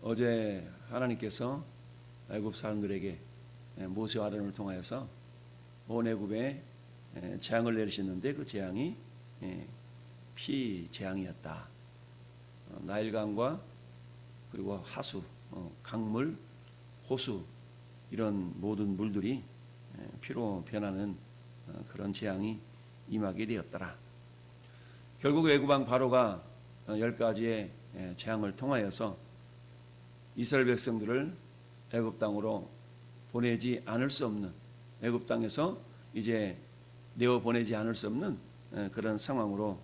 어제 하나님께서 애굽 사람들에게 모세와 아론을 통하여서 온 애굽에 재앙을 내리셨는데 그 재앙이 피 재앙이었다. 나일강과 그리고 하수, 강물, 호수 이런 모든 물들이 피로 변하는 그런 재앙이 임하게 되었더라. 결국 애굽 왕 바로가 10가지의 재앙을 통하여서 이스라엘 백성들을 애굽 땅으로 보내지 않을 수 없는, 애굽 땅에서 이제 내어 보내지 않을 수 없는 그런 상황으로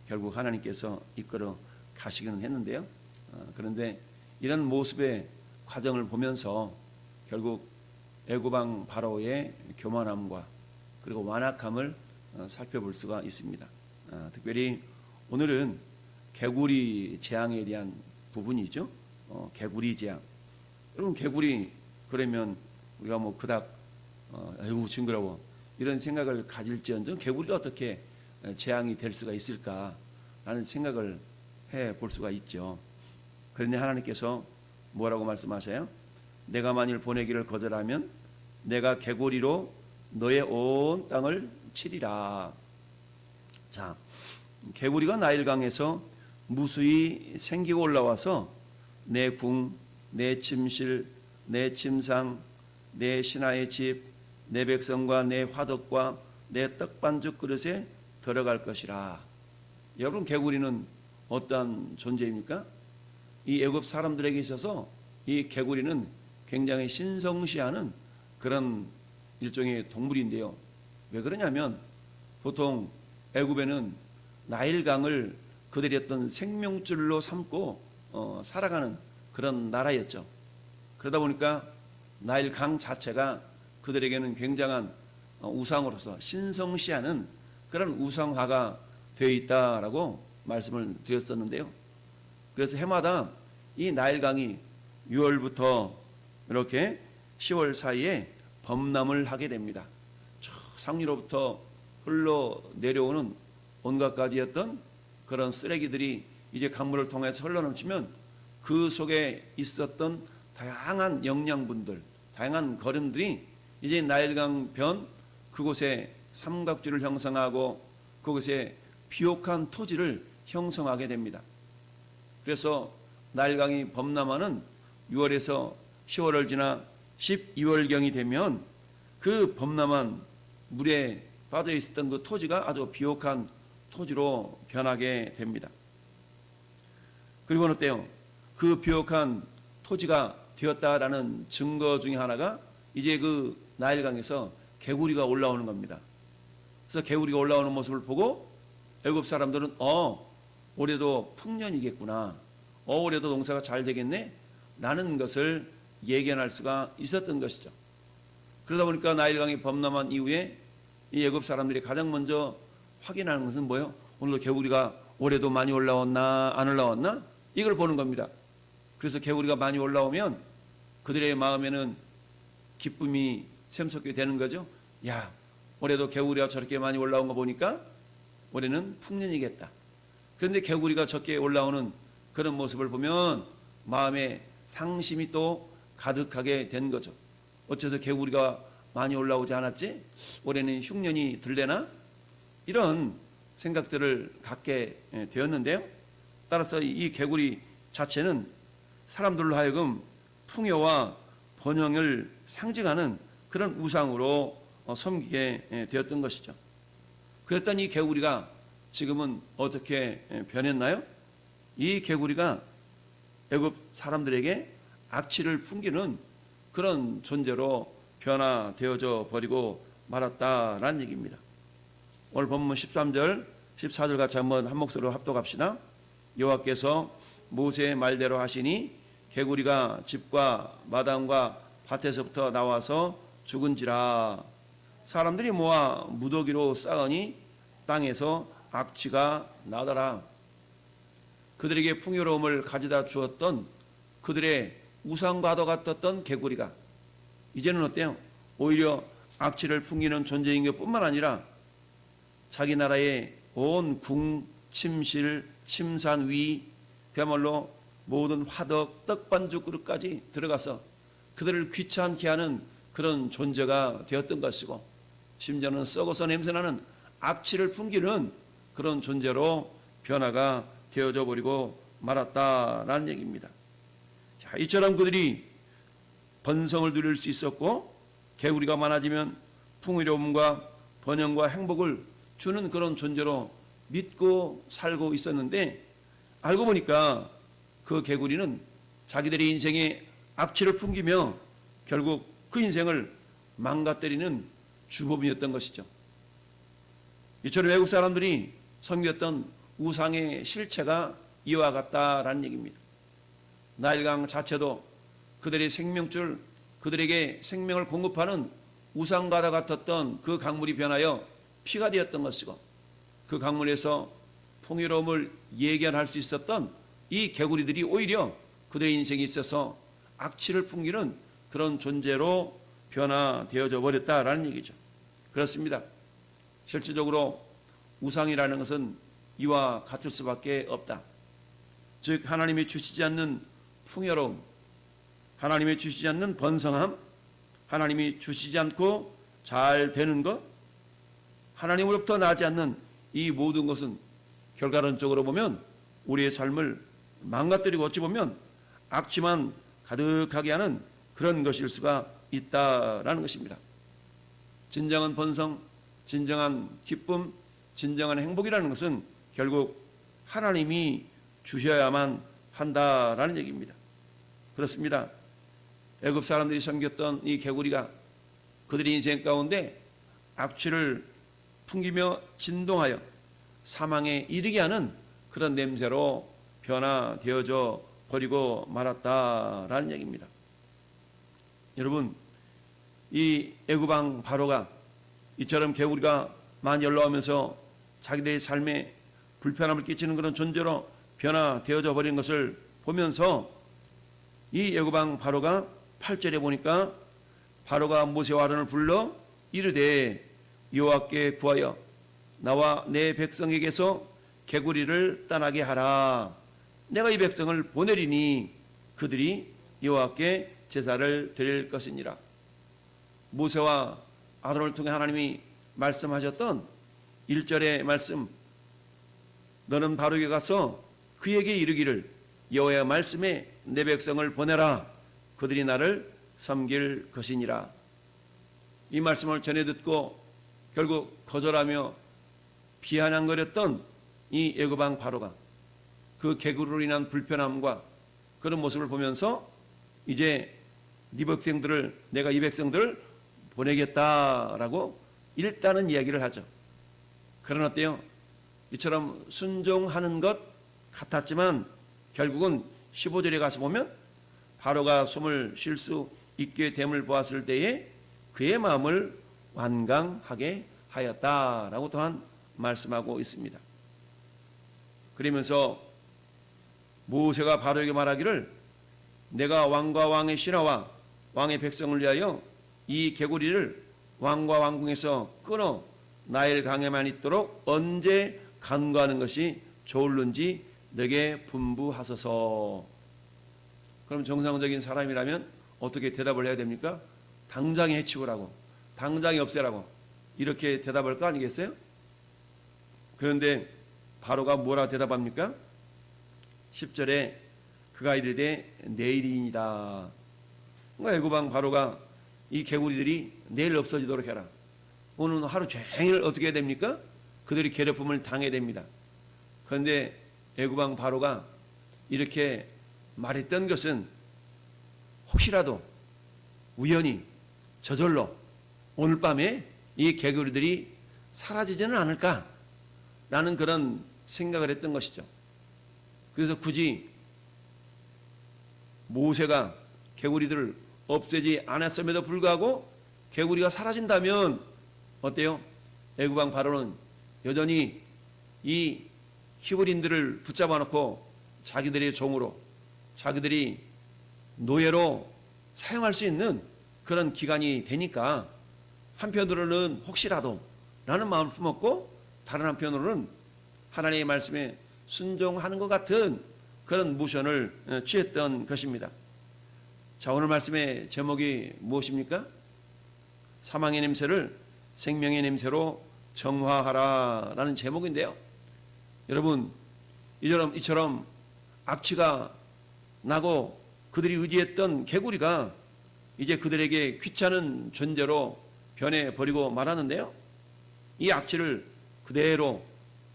결국 하나님께서 이끌어 가시기는 했는데요. 그런데 이런 모습의 과정을 보면서 결국 애굽 왕 바로의 교만함과 그리고 완악함을 살펴볼 수가 있습니다. 특별히 오늘은 개구리 재앙에 대한 부분이죠. 개구리 재앙. 여러분, 개구리 그러면 우리가 뭐 그닥 아이고 징그러워 이런 생각을 가질지언정 개구리가 어떻게 재앙이 될 수가 있을까라는 생각을 해볼 수가 있죠. 그런데 하나님께서 뭐라고 말씀하세요? 내가 만일 보내기를 거절하면 내가 개구리로 너의 온 땅을 치리라. 자, 개구리가 나일강에서 무수히 생기고 올라와서 내 궁, 내 침실, 내 침상, 내 신하의 집, 내 백성과 내 화덕과 내 떡반죽 그릇에 들어갈 것이라. 여러분, 개구리는 어떠한 존재입니까? 이 애굽 사람들에게 있어서 이 개구리는 굉장히 신성시하는 그런 일종의 동물인데요. 왜 그러냐면 보통 애굽에는 나일강을 그들이 어떤 생명줄로 삼고 살아가는 그런 나라였죠. 그러다 보니까 나일강 자체가 그들에게는 굉장한 우상으로서 신성시하는 그런 우상화가 되어 있다라고 말씀을 드렸었는데요. 그래서 해마다 이 나일강이 6월부터 이렇게 10월 사이에 범람을 하게 됩니다. 저 상류로부터 흘러 내려오는 온갖 가지였던 그런 쓰레기들이 이제 강물을 통해서 흘러넘치면 그 속에 있었던 다양한 영양분들, 다양한 거름들이 이제 나일강 변 그곳에 삼각주를 형성하고 그곳에 비옥한 토지를 형성하게 됩니다. 그래서 나일강이 범람하는 6월에서 10월을 지나 12월경이 되면 그 범람한 물에 빠져 있었던 그 토지가 아주 비옥한 토지로 변하게 됩니다. 그리고는 어때요? 그 비옥한 토지가 되었다라는 증거 중에 하나가 이제 그 나일강에서 개구리가 올라오는 겁니다. 그래서 개구리가 올라오는 모습을 보고 애굽 사람들은 올해도 풍년이겠구나, 올해도 농사가 잘 되겠네 라는 것을 예견할 수가 있었던 것이죠. 그러다 보니까 나일강이 범람한 이후에 이 애굽 사람들이 가장 먼저 확인하는 것은 뭐예요? 오늘도 개구리가 올해도 많이 올라왔나 안 올라왔나 이걸 보는 겁니다. 그래서 개구리가 많이 올라오면 그들의 마음에는 기쁨이 샘솟게 되는 거죠. 야, 올해도 개구리가 저렇게 많이 올라온 거 보니까 올해는 풍년이겠다. 그런데 개구리가 적게 올라오는 그런 모습을 보면 마음에 상심이 또 가득하게 된 거죠. 어째서 개구리가 많이 올라오지 않았지? 올해는 흉년이 들려나? 이런 생각들을 갖게 되었는데요. 따라서 이 개구리 자체는 사람들로 하여금 풍요와 번영을 상징하는 그런 우상으로 섬기게 되었던 것이죠. 그랬더니 이 개구리가 지금은 어떻게 변했나요? 이 개구리가 애굽 사람들에게 악취를 풍기는 그런 존재로 변화되어져 버리고 말았다라는 얘기입니다. 오늘 본문 13절, 14절 같이 한번 한 목소리로 합독합시다. 여호와께서 모세의 말대로 하시니 개구리가 집과 마당과 밭에서부터 나와서 죽은지라. 사람들이 모아 무더기로 쌓으니 땅에서 악취가 나더라. 그들에게 풍요로움을 가져다 주었던 그들의 우상과도 같았던 개구리가 이제는 어때요? 오히려 악취를 풍기는 존재인 것뿐만 아니라 자기 나라의 온 궁, 침실, 침산 위, 그야말로 모든 화덕, 떡반죽 그릇까지 들어가서 그들을 귀찮게 하는 그런 존재가 되었던 것이고, 심지어는 썩어서 냄새나는 악취를 풍기는 그런 존재로 변화가 되어져 버리고 말았다라는 얘기입니다. 자, 이처럼 그들이 번성을 누릴 수 있었고, 개구리가 많아지면 풍요로움과 번영과 행복을 주는 그런 존재로 믿고 살고 있었는데, 알고 보니까 그 개구리는 자기들의 인생에 악취를 풍기며 결국 그 인생을 망가뜨리는 주범이었던 것이죠. 이처럼 외국 사람들이 섬겼던 우상의 실체가 이와 같다라는 얘기입니다. 나일강 자체도 그들의 생명줄, 그들에게 생명을 공급하는 우상과도 같았던 그 강물이 변하여 피가 되었던 것이고, 그 강물에서 풍요로움을 예견할 수 있었던 이 개구리들이 오히려 그들의 인생에 있어서 악취를 풍기는 그런 존재로 변화되어져 버렸다라는 얘기죠. 그렇습니다. 실질적으로 우상이라는 것은 이와 같을 수밖에 없다. 즉 하나님이 주시지 않는 풍요로움, 하나님이 주시지 않는 번성함, 하나님이 주시지 않고 잘 되는 것, 하나님으로부터 나지 않는 이 모든 것은 결과론적으로 보면 우리의 삶을 망가뜨리고 어찌 보면 악취만 가득하게 하는 그런 것일 수가 있다라는 것입니다. 진정한 번성, 진정한 기쁨, 진정한 행복이라는 것은 결국 하나님이 주셔야만 한다라는 얘기입니다. 그렇습니다. 애굽 사람들이 섬겼던 이 개구리가 그들의 인생 가운데 악취를 풍기며 진동하여 사망에 이르게 하는 그런 냄새로 변화되어져 버리고 말았다라는 얘기입니다. 여러분, 이 애굽 왕 바로가 이처럼 개구리가 많이 올라오면서 자기들의 삶에 불편함을 끼치는 그런 존재로 변화되어져 버린 것을 보면서 이 애굽 왕 바로가 8절에 보니까 바로가 모세와 아론을 불러 이르되 여호와께 구하여 나와 내 백성에게서 개구리를 떠나게 하라. 내가 이 백성을 보내리니 그들이 여호와께 제사를 드릴 것이니라. 모세와 아론을 통해 하나님이 말씀하셨던 1절의 말씀, 너는 바로에게 가서 그에게 이르기를 여호와의 말씀에 내 백성을 보내라. 그들이 나를 섬길 것이니라. 이 말씀을 전해 듣고 결국 거절하며 비아냥거렸던 이 애굽 왕 바로가 그 개구리로 인한 불편함과 그런 모습을 보면서 이제 네 백성들을, 내가 이 백성들을 보내겠다라고 일단은 이야기를 하죠. 그러나 어때요? 이처럼 순종하는 것 같았지만 결국은 15절에 가서 보면 바로가 숨을 쉴 수 있게 됨을 보았을 때에 그의 마음을 완강하게 하였다라고 또한 말씀하고 있습니다. 그러면서 모세가 바로에게 말하기를 내가 왕과 왕의 신하와 왕의 백성을 위하여 이 개구리를 왕과 왕궁에서 끊어 나일 강에만 있도록 언제 간구하는 것이 좋을는지 내게 분부하소서. 그럼 정상적인 사람이라면 어떻게 대답을 해야 됩니까? 당장에 해치우라고, 당장에 없애라고 이렇게 대답할 거 아니겠어요? 그런데 바로가 뭐라 대답합니까? 10절에 그가 이르되 내일이니이다. 애굽 왕 바로가 이 개구리들이 내일 없어지도록 해라. 오늘 하루 종일 어떻게 해야 됩니까? 그들이 괴롭힘을 당해야 됩니다. 그런데 애굽 왕 바로가 이렇게 말했던 것은 혹시라도 우연히 저절로 오늘 밤에 이 개구리들이 사라지지는 않을까라는 그런 생각을 했던 것이죠. 그래서 굳이 모세가 개구리들을 없애지 않았음에도 불구하고 개구리가 사라진다면 어때요? 애굽 왕 바로는 여전히 이 히브리인들을 붙잡아 놓고 자기들의 종으로, 자기들이 노예로 사용할 수 있는 그런 기간이 되니까 한편으로는 혹시라도 라는 마음을 품었고, 다른 한편으로는 하나님의 말씀에 순종하는 것 같은 그런 모션을 취했던 것입니다. 자, 오늘 말씀의 제목이 무엇입니까? 사망의 냄새를 생명의 냄새로 정화하라라는 제목인데요. 여러분, 이처럼 악취가 나고 그들이 의지했던 개구리가 이제 그들에게 귀찮은 존재로 변해버리고 말하는데요. 이 악취를 그대로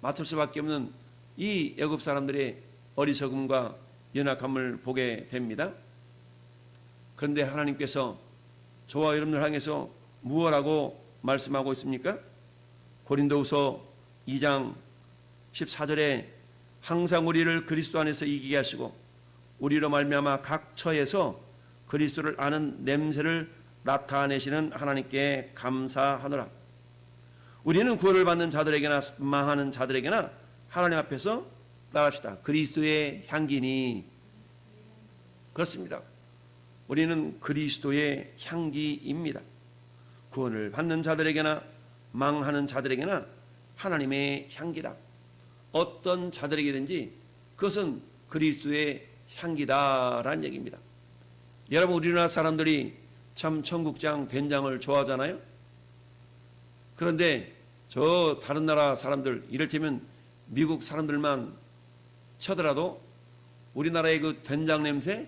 맡을 수밖에 없는 이 애굽 사람들의 어리석음과 연약함을 보게 됩니다. 그런데 하나님께서 저와 여러분을 향해서 무엇라고 말씀하고 있습니까? 고린도후서 2장 14절에 항상 우리를 그리스도 안에서 이기게 하시고 우리로 말미암아 각 처에서 그리스도를 아는 냄새를 나타내시는 하나님께 감사하노라. 우리는 구원을 받는 자들에게나 망하는 자들에게나 하나님 앞에서 따라합시다. 그리스도의 향기니. 그렇습니다. 우리는 그리스도의 향기입니다. 구원을 받는 자들에게나 망하는 자들에게나 하나님의 향기다. 어떤 자들에게든지 그것은 그리스도의 향기다라는 얘기입니다. 여러분, 우리나라 사람들이 참 청국장, 된장을 좋아하잖아요. 그런데 저 다른 나라 사람들, 이를테면 미국 사람들만 쳐더라도 우리나라의 그 된장 냄새,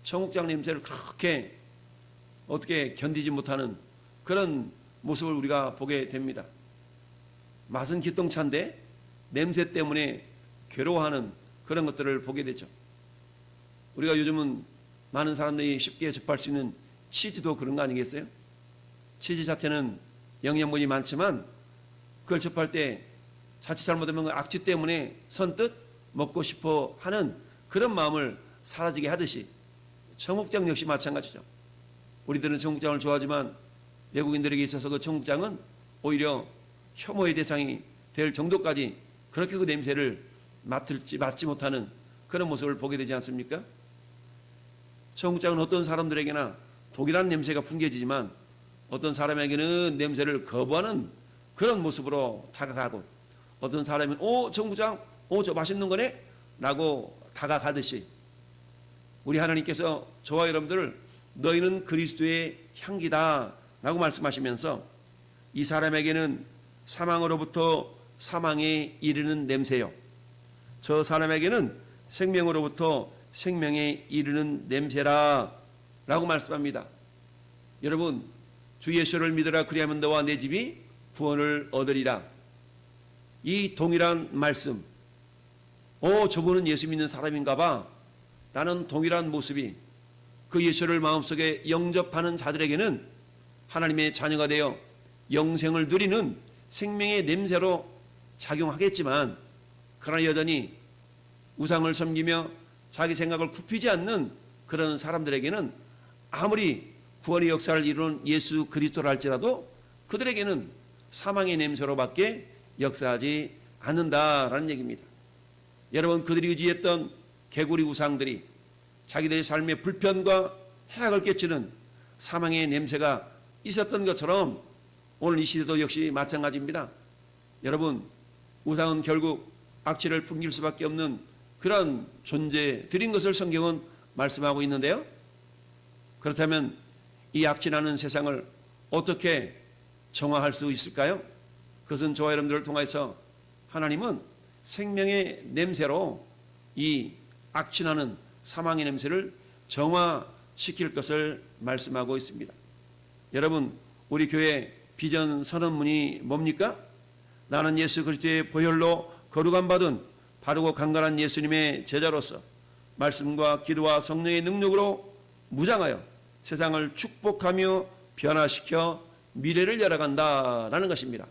청국장 냄새를 그렇게 어떻게 견디지 못하는 그런 모습을 우리가 보게 됩니다. 맛은 기똥찬데 냄새 때문에 괴로워하는 그런 것들을 보게 되죠. 우리가 요즘은 많은 사람들이 쉽게 접할 수 있는 치즈도 그런 거 아니겠어요? 치즈 자체는 영양분이 많지만 그걸 접할 때 자칫 잘못하면 악취 때문에 선뜻 먹고 싶어 하는 그런 마음을 사라지게 하듯이 청국장 역시 마찬가지죠. 우리들은 청국장을 좋아하지만 외국인들에게 있어서 그 청국장은 오히려 혐오의 대상이 될 정도까지 그렇게 그 냄새를 맡지 못하는 그런 모습을 보게 되지 않습니까? 청국장은 어떤 사람들에게나 독이라는 냄새가 풍겨지지만 어떤 사람에게는 냄새를 거부하는 그런 모습으로 다가가고 어떤 사람은 청국장, 저 맛있는 거네? 라고 다가가듯이 우리 하나님께서 저와 여러분들을 너희는 그리스도의 향기다 라고 말씀하시면서 이 사람에게는 사망으로부터 사망에 이르는 냄새요, 저 사람에게는 생명으로부터 생명에 이르는 냄새라 라고 말씀합니다. 여러분, 주 예수를 믿으라 그리하면 너와 내 집이 구원을 얻으리라. 이 동일한 말씀, 저분은 예수 믿는 사람인가 봐 라는 동일한 모습이 그 예수를 마음속에 영접하는 자들에게는 하나님의 자녀가 되어 영생을 누리는 생명의 냄새로 작용하겠지만, 그러나 여전히 우상을 섬기며 자기 생각을 굽히지 않는 그런 사람들에게는 아무리 구원의 역사를 이루는 예수 그리스도라 할지라도 그들에게는 사망의 냄새로밖에 역사하지 않는다라는 얘기입니다. 여러분, 그들이 의지했던 개구리 우상들이 자기들의 삶의 불편과 해악을 끼치는 사망의 냄새가 있었던 것처럼 오늘 이 시대도 역시 마찬가지입니다. 여러분, 우상은 결국 악취를 풍길 수밖에 없는 그런 존재들인 것을 성경은 말씀하고 있는데요. 그렇다면 이 악취나는 세상을 어떻게 정화할 수 있을까요? 그것은 저와 여러분들을 통해서 하나님은 생명의 냄새로 이 악취나는 사망의 냄새를 정화시킬 것을 말씀하고 있습니다. 여러분, 우리 교회 비전 선언문이 뭡니까? 나는 예수 그리스도의 보혈로 거룩함 받은 바르고 강건한 예수님의 제자로서 말씀과 기도와 성령의 능력으로 무장하여 세상을 축복하며 변화시켜 미래를 열어간다라는 것입니다.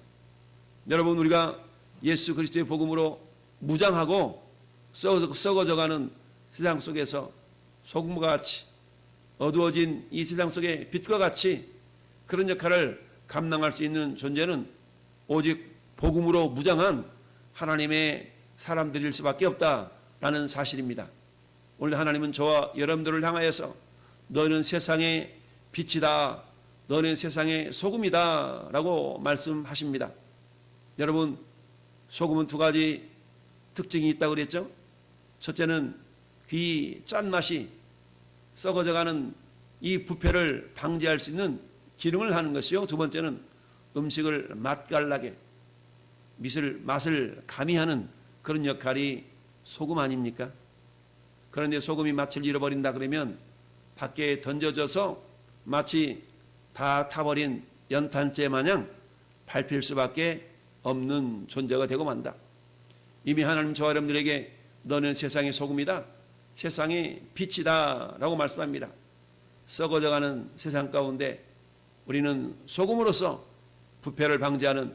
여러분, 우리가 예수 그리스도의 복음으로 무장하고 썩어져가는 세상 속에서 소금과 같이 어두워진 이 세상 속의 빛과 같이 그런 역할을 감당할 수 있는 존재는 오직 복음으로 무장한 하나님의 사람들일 수밖에 없다라는 사실입니다. 오늘 하나님은 저와 여러분들을 향하여서 너는 세상의 빛이다, 너는 세상의 소금이다 라고 말씀하십니다. 여러분, 소금은 두 가지 특징이 있다고 그랬죠. 첫째는 그 짠맛이 썩어져가는 이 부패를 방지할 수 있는 기능을 하는 것이요. 두 번째는 음식을 맛깔나게 맛을 가미하는 그런 역할이 소금 아닙니까? 그런데 소금이 맛을 잃어버린다 그러면 밖에 던져져서 마치 다 타버린 연탄재 마냥 밟힐 수밖에 없는 존재가 되고 만다. 이미 하나님 저와 여러분들에게 너는 세상의 소금이다, 세상의 빛이다 라고 말씀합니다. 썩어져가는 세상 가운데 우리는 소금으로서 부패를 방지하는,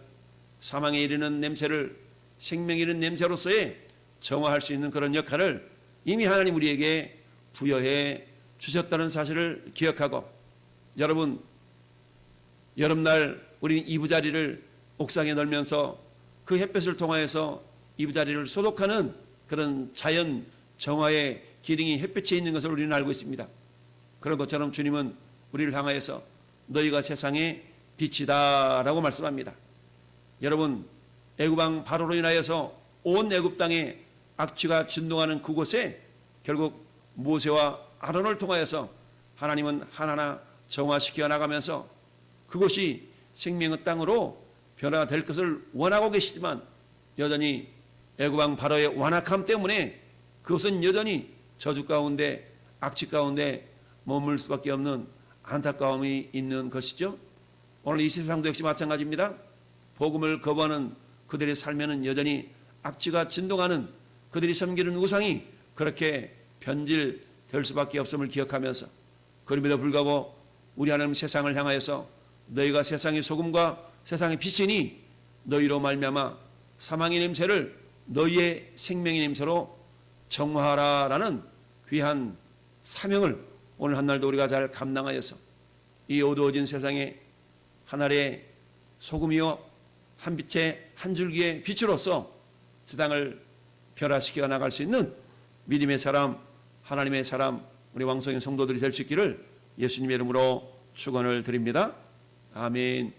사망에 이르는 냄새를 생명에 이르는 냄새로서의 정화할 수 있는 그런 역할을 이미 하나님 우리에게 부여해 주셨다는 사실을 기억하고, 여러분 여름날 우리는 이부자리를 옥상에 널면서 그 햇볕을 통하여서 이부자리를 소독하는 그런 자연 정화의 기능이 햇볕에 있는 것을 우리는 알고 있습니다. 그런 것처럼 주님은 우리를 향하여서 너희가 세상의 빛이다 라고 말씀합니다. 여러분, 애굽왕 바로로 인하여서 온 애굽 땅에 악취가 진동하는 그곳에 결국 모세와 아론을 통하여서 하나님은 하나하나 정화시켜 나가면서 그곳이 생명의 땅으로 변화될 것을 원하고 계시지만 여전히 애굽왕 바로의 완악함 때문에 그것은 여전히 저주 가운데 악취 가운데 머물 수밖에 없는 안타까움이 있는 것이죠. 오늘 이 세상도 역시 마찬가지입니다. 복음을 거부하는 그들의 삶에는 여전히 악취가 진동하는 그들이 섬기는 우상이 그렇게 변질될 수밖에 없음을 기억하면서, 그럼에도 불구하고 우리 하나님 세상을 향하여서 너희가 세상의 소금과 세상의 빛이니 너희로 말미암아 사망의 냄새를 너희의 생명의 냄새로 정화하라라는 귀한 사명을 오늘 한날도 우리가 잘 감당하여서 이 어두워진 세상에 하늘의 소금이요 한 빛의 한 줄기의 빛으로서 세상을 변화시켜 나갈 수 있는 믿음의 사람, 하나님의 사람, 우리 왕성인 성도들이 될 수 있기를 예수님의 이름으로 축원을 드립니다. 아멘.